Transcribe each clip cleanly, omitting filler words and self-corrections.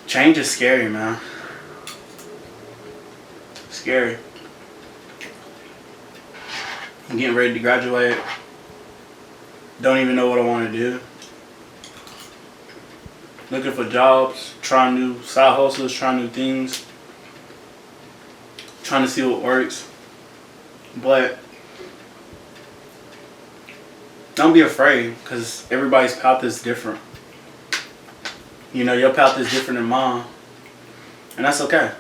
Change is scary, man. Scary. I'm getting ready to graduate. Don't even know what I want to do. Looking for jobs, trying new side hustles, trying new things, trying to see what works. But don't be afraid, because everybody's path is different. You know, your path is different than mine, and that's okay.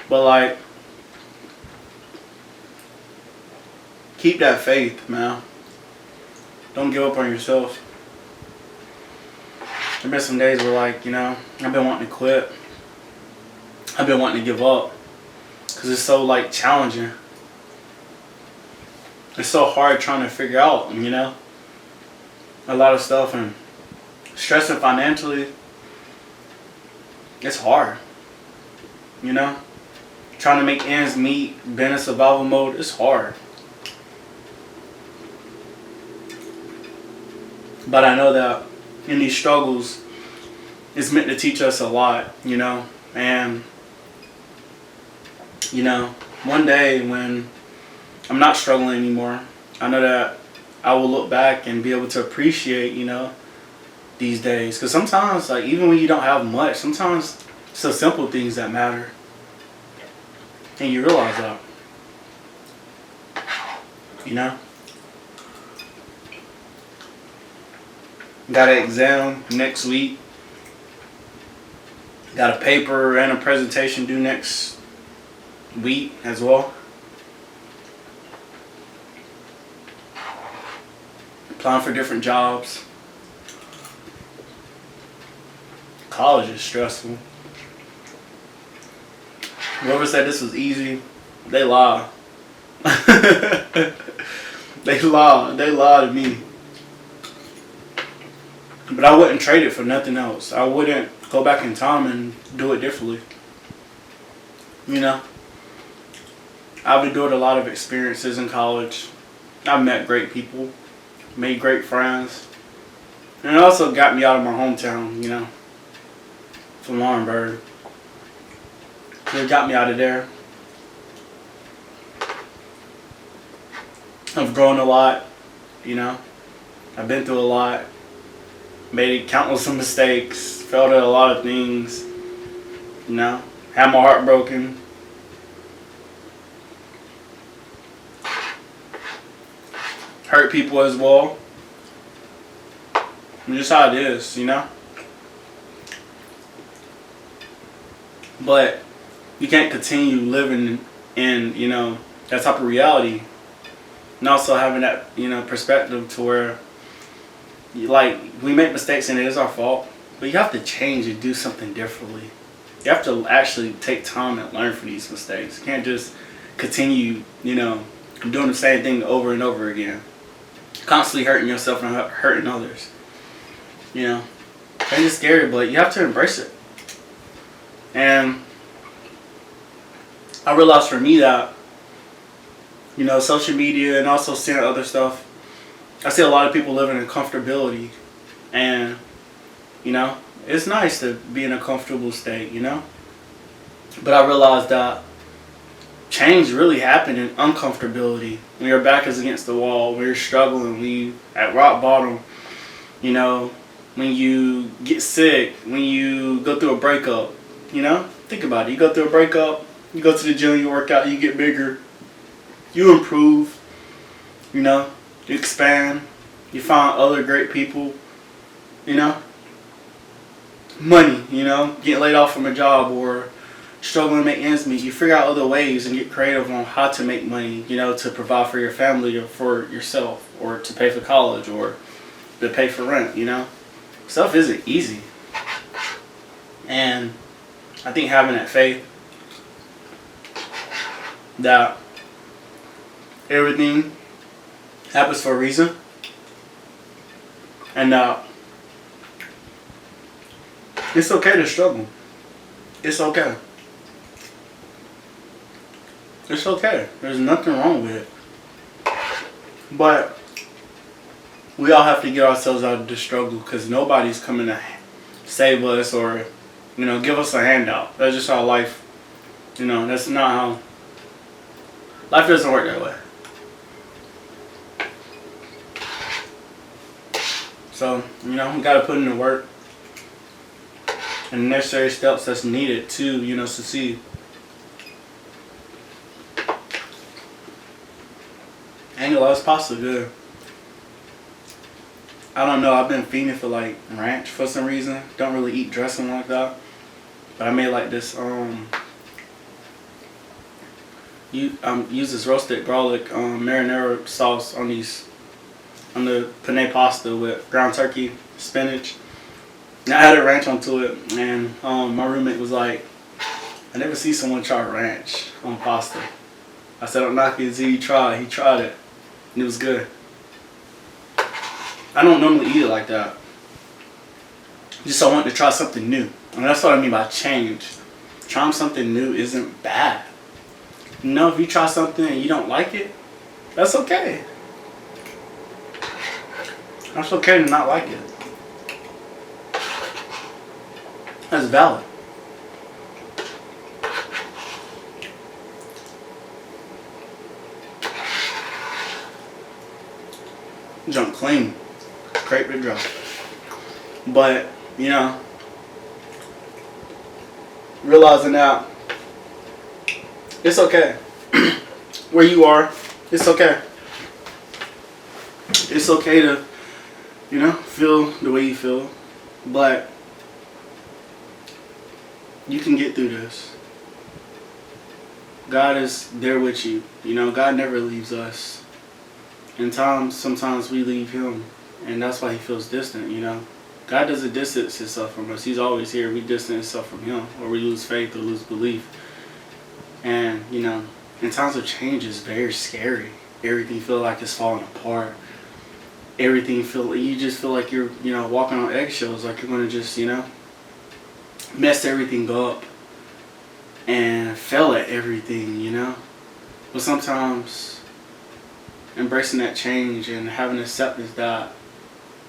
But like, keep that faith, man. Don't give up on yourself. There've been some days where, like, you know, I've been wanting to quit. I've been wanting to give up, because it's so, like, challenging. It's so hard trying to figure out, you know, a lot of stuff, and stressing financially. It's hard, you know. Trying to make ends meet, being in survival mode, it's hard. But I know that in these struggles, it's meant to teach us a lot, you know. And, you know, one day when I'm not struggling anymore, I know that I will look back and be able to appreciate, you know, these days. Because sometimes, like, even when you don't have much, sometimes it's the simple things that matter. And you realize that, you know. Got an exam next week. Got a paper and a presentation due next week as well. Applying for different jobs. College is stressful. Whoever said this was easy, they lie. They lie. They lie to me. But I wouldn't trade it for nothing else. I wouldn't go back in time and do it differently. You know? I've endured a lot of experiences in college. I've met great people. Made great friends. And it also got me out of my hometown, you know? From Laurinburg. It got me out of there. I've grown a lot, you know? I've been through a lot. Made countless of mistakes, failed at a lot of things, you know, had my heart broken. Hurt people as well. And just how it is, you know. But you can't continue living in, you know, that type of reality. And also having that, you know, perspective to where, like, we make mistakes and it is our fault, but you have to change and do something differently. You have to actually take time and learn from these mistakes. You can't just continue, you know, doing the same thing over and over again. Constantly hurting yourself and hurting others. You know, change is scary, but you have to embrace it. And I realized for me that, you know, social media and also seeing other stuff, I see a lot of people living in comfortability, and, you know, it's nice to be in a comfortable state, you know. But I realized that change really happened in uncomfortability. When your back is against the wall, when you're struggling, when you at rock bottom, you know, when you get sick, when you go through a breakup, you know. Think about it. You go through a breakup, you go to the gym, you work out, you get bigger, you improve, you know. You expand, you find other great people, you know. Money, you know, get laid off from a job or struggling to make ends meet. You figure out other ways and get creative on how to make money, you know, to provide for your family or for yourself, or to pay for college or to pay for rent, you know. Stuff isn't easy. And I think having that faith that everything happens for a reason, and it's okay to struggle. It's okay. It's okay. There's nothing wrong with it. But we all have to get ourselves out of the struggle, because nobody's coming to save us or, give us a handout. That's just how life, that's not how, life doesn't work that way. So, we got to put in the work and the necessary steps that's needed to, succeed. I ain't gonna lie, it's pasta good. I don't know, I've been fiending for like ranch for some reason. Don't really eat dressing like that. But I made like this, use this roasted garlic marinara sauce on the penne pasta with ground turkey, spinach. And I added ranch onto it, and my roommate was like, I never see someone try ranch on pasta. I said, I'm not gonna see you try. He tried it, and it was good. I don't normally eat it like that. Just I want to try something new. And that's what I mean by change. Trying something new isn't bad. If you try something and you don't like it, that's okay. That's okay to not like it. That's valid. Jump clean. Crepe de drum. But, realizing that it's okay. Where you are, it's okay. It's okay to, feel the way you feel. But you can get through this. God is there with you. God never leaves us. And sometimes we leave Him. And that's why He feels distant, God doesn't distance Himself from us. He's always here. We distance ourselves from Him. Or we lose faith or lose belief. And, in times of change, it's very scary. Everything feels like it's falling apart. You just feel like you're, walking on eggshells. Like you're going to just, mess everything up. And fail at everything, But sometimes embracing that change and having acceptance that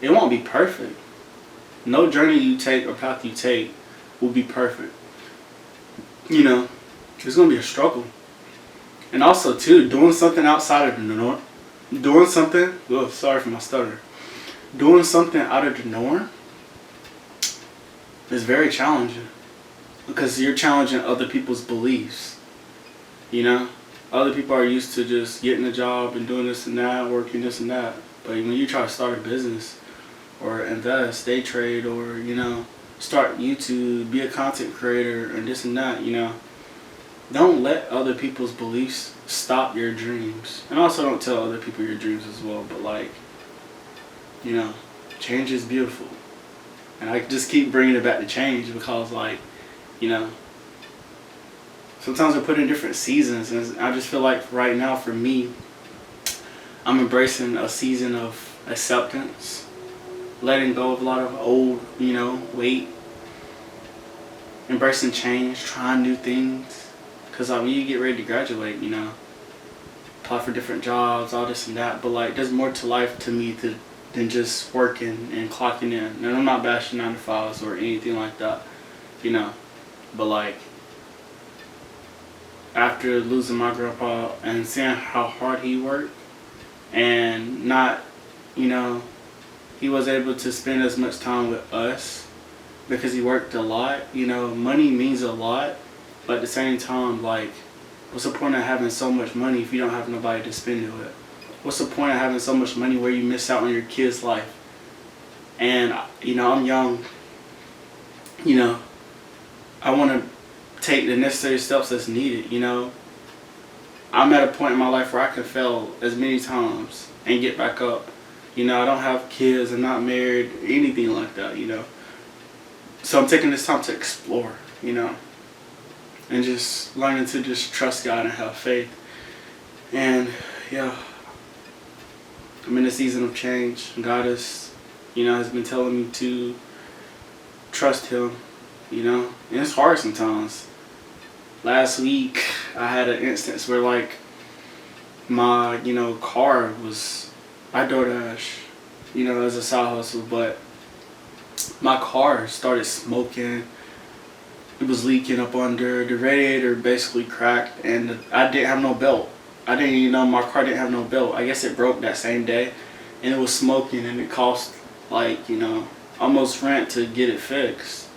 it won't be perfect. No journey you take or path you take will be perfect. It's going to be a struggle. And also, too, doing something outside of the norm. Sorry for my stutter. Doing something out of the norm is very challenging. Because you're challenging other people's beliefs. Other people are used to just getting a job and doing this and that, working this and that. But when you try to start a business or invest, day trade, or, start YouTube, be a content creator and this and that, don't let other people's beliefs stop your dreams. And also don't tell other people your dreams as well. But change is beautiful. And I just keep bringing it back to change because sometimes we're put in different seasons, and I just feel like right now for me, I'm embracing a season of acceptance, letting go of a lot of old, weight, embracing change, trying new things. Because when you get ready to graduate, apply for different jobs, all this and that. But there's more to life to me than just working and clocking in. And I'm not bashing 9-to-5s or anything like that, But after losing my grandpa and seeing how hard he worked and not, he was able to spend as much time with us because he worked a lot. Money means a lot, but at the same time, what's the point of having so much money if you don't have nobody to spend it with? What's the point of having so much money where you miss out on your kid's life? And, I'm young, I want to take the necessary steps that's needed, I'm at a point in my life where I can fail as many times and get back up. I don't have kids, I'm not married, anything like that, So I'm taking this time to explore, and just learning to just trust God and have faith. And I'm in a season of change. God has been telling me to trust Him, and it's hard sometimes. Last week, I had an instance where my, car was, I DoorDash, as a side hustle, but my car started smoking. It was leaking up under the radiator, basically cracked, and I didn't have no belt. I didn't even know my car didn't have no belt. I guess it broke that same day, and it was smoking, and it cost like almost rent to get it fixed.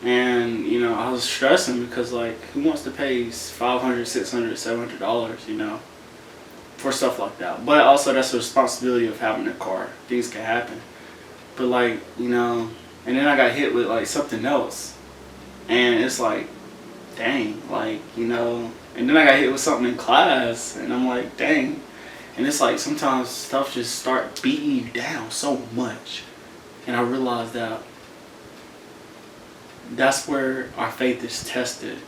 And I was stressing because like who wants to pay $500, $600, $700, for stuff like that. But also that's the responsibility of having a car. Things can happen. But like and then I got hit with like something else, and it's like, dang, like and then I got hit with something in class, and I'm like, dang. And it's like sometimes stuff just start beating you down so much, and I realized that that's where our faith is tested.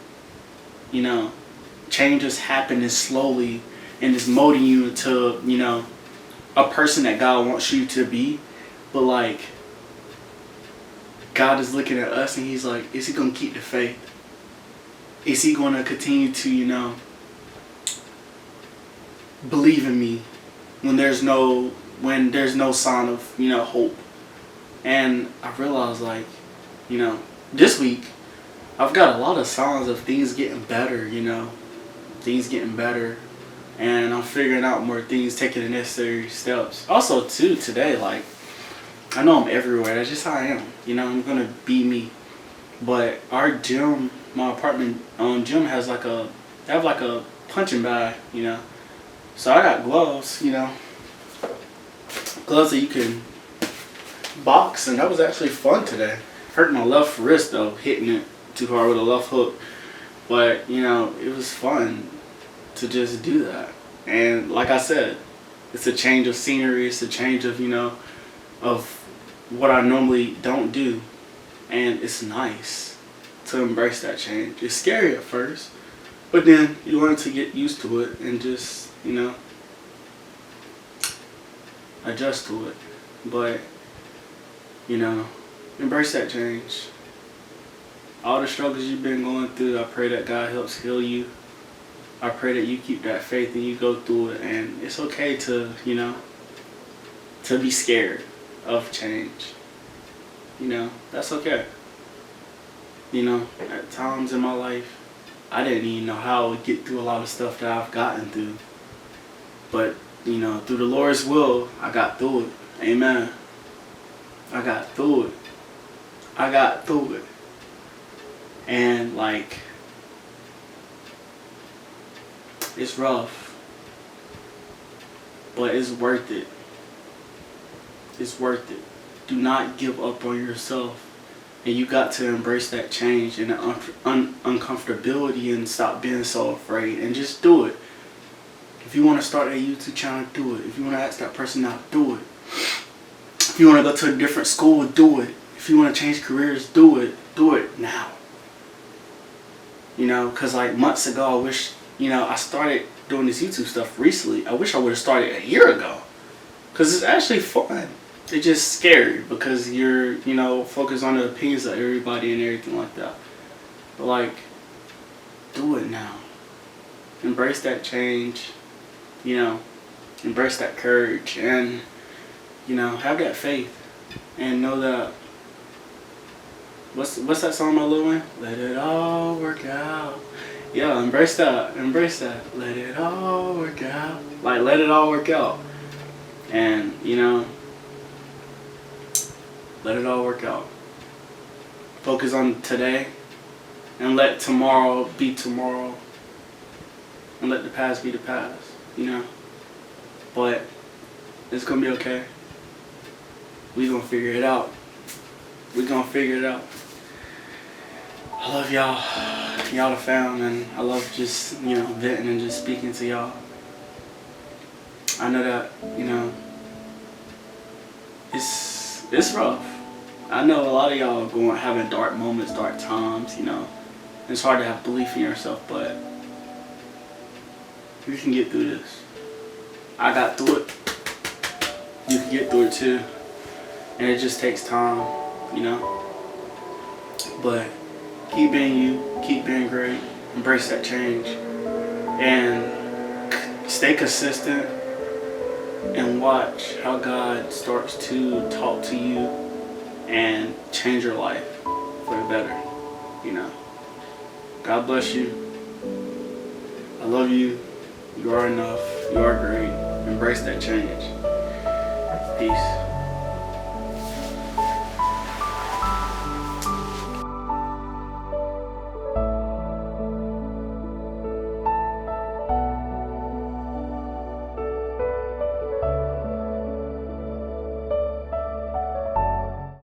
Change is happening slowly, and it's molding you into a person that God wants you to be. But like God is looking at us, and He's like, is He gonna keep the faith? Is He gonna continue to believe in me when there's no sign of hope? And I realized like this week I've got a lot of signs of things getting better, things getting better, and I'm figuring out more things, taking the necessary steps. Also too today, like I know I'm everywhere, that's just how I am, I'm gonna be me. But our gym, my apartment gym has like they have like a punching bag, so I got gloves, gloves that you can box, and that was actually fun today. Hurt my left wrist though, hitting it too hard with a left hook. But it was fun to just do that. And like I said, it's a change of scenery. It's a change of of what I normally don't do, and it's nice to embrace that change. It's scary at first, but then you learn to get used to it and just adjust to it. But embrace that change. All the struggles you've been going through, I pray that God helps heal you. I pray that you keep that faith and you go through it. And it's okay to, to be scared of change. That's okay. At times in my life, I didn't even know how I would get through a lot of stuff that I've gotten through. But, through the Lord's will, I got through it. Amen. I got through it. I got through it. And like, it's rough, but it's worth it. It's worth it. Do not give up on yourself. And you got to embrace that change and the uncomfortability and stop being so afraid and just do it. If you want to start a YouTube channel, do it. If you want to ask that person out, do it. If you want to go to a different school, do it. If you want to change careers, do it. Do it now. Because like months ago, I wish, I started doing this YouTube stuff recently. I wish I would have started a year ago. Because it's actually fun. It's just scary because you're, focused on the opinions of everybody and everything like that. But like, do it now. Embrace that change. Embrace that courage and, have that faith and know that, what's that song by Lil Wayne? Let it all work out. Yeah, embrace that. Let it all work out. Like, let it all work out. And, let it all work out. Focus on today and let tomorrow be tomorrow. And let the past be the past, But it's going to be okay. We're going to figure it out. We're going to figure it out. I love y'all. Y'all the fam, and I love just, venting and just speaking to y'all. I know that, it's rough. I know a lot of y'all are having dark moments, dark times, It's hard to have belief in yourself, but you can get through this. I got through it. You can get through it too. And it just takes time, But keep being you, keep being great, embrace that change, and stay consistent and watch how God starts to talk to you and change your life for the better. You know. God bless you. I love you. You are enough. You are great. Embrace that change. Peace.